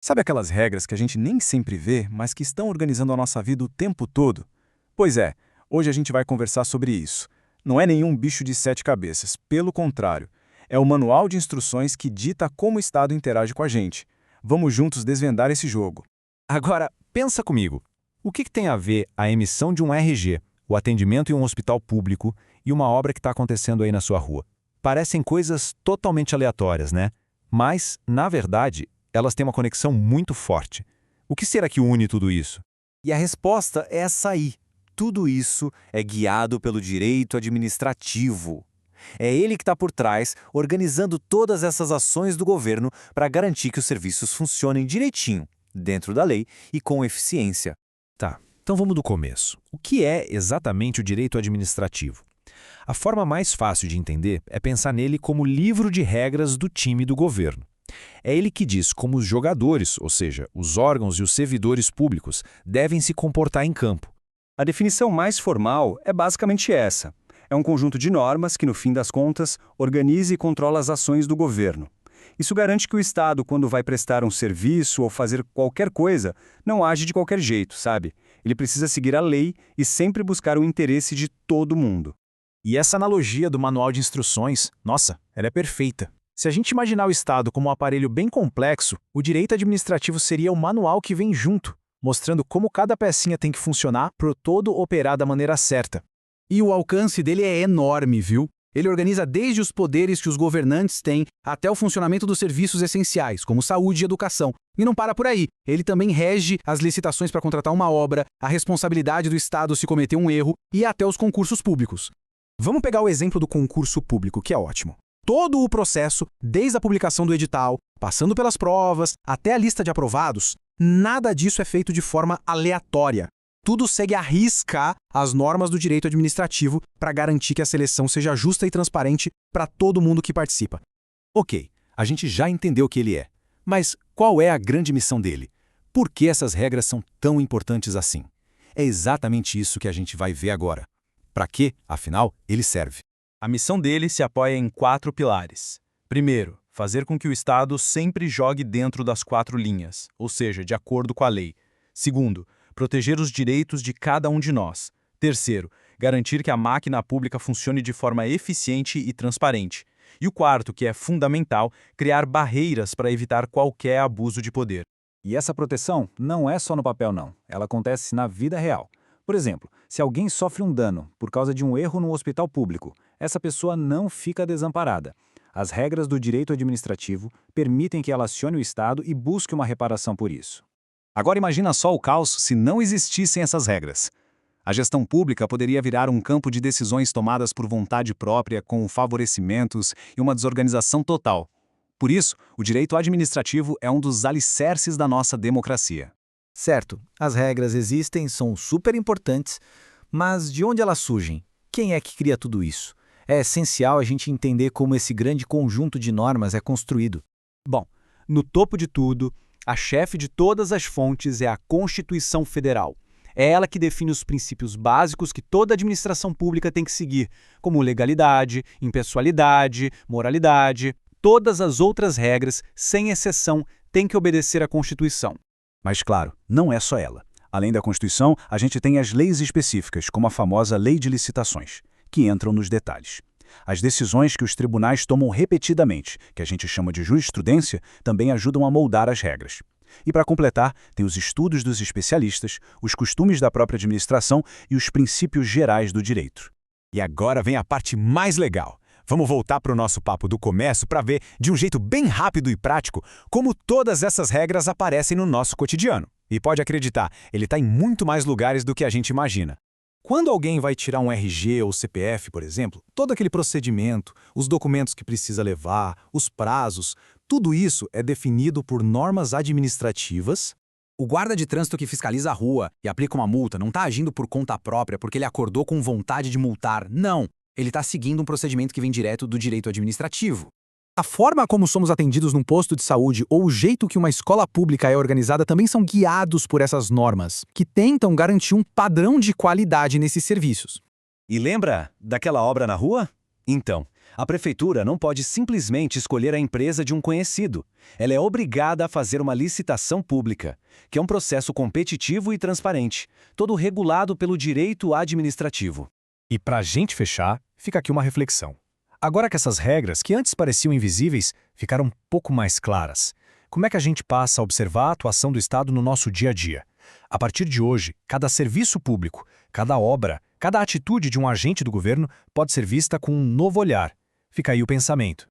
Sabe aquelas regras que a gente nem sempre vê, mas que estão organizando a nossa vida o tempo todo? Pois é, hoje a gente vai conversar sobre isso. Não é nenhum bicho de sete cabeças, pelo contrário. É o manual de instruções que dita como o Estado interage com a gente. Vamos juntos desvendar esse jogo. Agora, pensa comigo. O que tem a ver a emissão de um RG, o atendimento em um hospital público e uma obra que está acontecendo aí na sua rua? Parecem coisas totalmente aleatórias, né? Mas, na verdade, elas têm uma conexão muito forte. O que será que une tudo isso? E a resposta é essa aí. Tudo isso é guiado pelo direito administrativo. É ele que está por trás, organizando todas essas ações do governo para garantir que os serviços funcionem direitinho, dentro da lei e com eficiência. Tá, então vamos do começo. O que é exatamente o direito administrativo? A forma mais fácil de entender é pensar nele como livro de regras do time do governo. É ele que diz como os jogadores, ou seja, os órgãos e os servidores públicos, devem se comportar em campo. A definição mais formal é basicamente essa. É um conjunto de normas que, no fim das contas, organiza e controla as ações do governo. Isso garante que o Estado, quando vai prestar um serviço ou fazer qualquer coisa, não age de qualquer jeito, sabe? Ele precisa seguir a lei e sempre buscar o interesse de todo mundo. E essa analogia do manual de instruções, nossa, ela é perfeita. Se a gente imaginar o Estado como um aparelho bem complexo, o direito administrativo seria o manual que vem junto, mostrando como cada pecinha tem que funcionar para o todo operar da maneira certa. E o alcance dele é enorme, viu? Ele organiza desde os poderes que os governantes têm até o funcionamento dos serviços essenciais, como saúde e educação. E não para por aí. Ele também rege as licitações para contratar uma obra, a responsabilidade do Estado se cometer um erro e até os concursos públicos. Vamos pegar o exemplo do concurso público, que é ótimo. Todo o processo, desde a publicação do edital, passando pelas provas, até a lista de aprovados, nada disso é feito de forma aleatória. Tudo segue à risca as normas do direito administrativo para garantir que a seleção seja justa e transparente para todo mundo que participa. Ok, a gente já entendeu o que ele é. Mas qual é a grande missão dele? Por que essas regras são tão importantes assim? É exatamente isso que a gente vai ver agora. Para que, afinal, ele serve? A missão dele se apoia em 4 pilares. Primeiro, fazer com que o Estado sempre jogue dentro das 4 linhas, ou seja, de acordo com a lei. Segundo, proteger os direitos de cada um de nós. Terceiro, garantir que a máquina pública funcione de forma eficiente e transparente. E o quarto, que é fundamental, criar barreiras para evitar qualquer abuso de poder. E essa proteção não é só no papel, não. Ela acontece na vida real. Por exemplo, se alguém sofre um dano por causa de um erro no hospital público, essa pessoa não fica desamparada. As regras do direito administrativo permitem que ela acione o Estado e busque uma reparação por isso. Agora imagina só o caos se não existissem essas regras. A gestão pública poderia virar um campo de decisões tomadas por vontade própria, com favorecimentos e uma desorganização total. Por isso, o direito administrativo é um dos alicerces da nossa democracia. Certo, as regras existem, são super importantes, mas de onde elas surgem? Quem é que cria tudo isso? É essencial a gente entender como esse grande conjunto de normas é construído. Bom, no topo de tudo, a chefe de todas as fontes é a Constituição Federal. É ela que define os princípios básicos que toda administração pública tem que seguir, como legalidade, impessoalidade, moralidade. Todas as outras regras, sem exceção, têm que obedecer à Constituição. Mas claro, não é só ela. Além da Constituição, a gente tem as leis específicas, como a famosa Lei de Licitações, que entram nos detalhes. As decisões que os tribunais tomam repetidamente, que a gente chama de jurisprudência, também ajudam a moldar as regras. E para completar, tem os estudos dos especialistas, os costumes da própria administração e os princípios gerais do direito. E agora vem a parte mais legal. Vamos voltar para o nosso papo do começo para ver, de um jeito bem rápido e prático, como todas essas regras aparecem no nosso cotidiano. E pode acreditar, ele está em muito mais lugares do que a gente imagina. Quando alguém vai tirar um RG ou CPF, por exemplo, todo aquele procedimento, os documentos que precisa levar, os prazos, tudo isso é definido por normas administrativas. O guarda de trânsito que fiscaliza a rua e aplica uma multa não está agindo por conta própria porque ele acordou com vontade de multar, não. Ele está seguindo um procedimento que vem direto do direito administrativo. A forma como somos atendidos num posto de saúde ou o jeito que uma escola pública é organizada também são guiados por essas normas, que tentam garantir um padrão de qualidade nesses serviços. E lembra daquela obra na rua? Então, A prefeitura não pode simplesmente escolher a empresa de um conhecido. Ela é obrigada a fazer uma licitação pública, que é um processo competitivo e transparente, todo regulado pelo direito administrativo. E para a gente fechar, fica aqui uma reflexão. Agora que essas regras, que antes pareciam invisíveis, ficaram um pouco mais claras, como é que a gente passa a observar a atuação do Estado no nosso dia a dia? A partir de hoje, cada serviço público, cada obra, cada atitude de um agente do governo pode ser vista com um novo olhar. Fica aí o pensamento.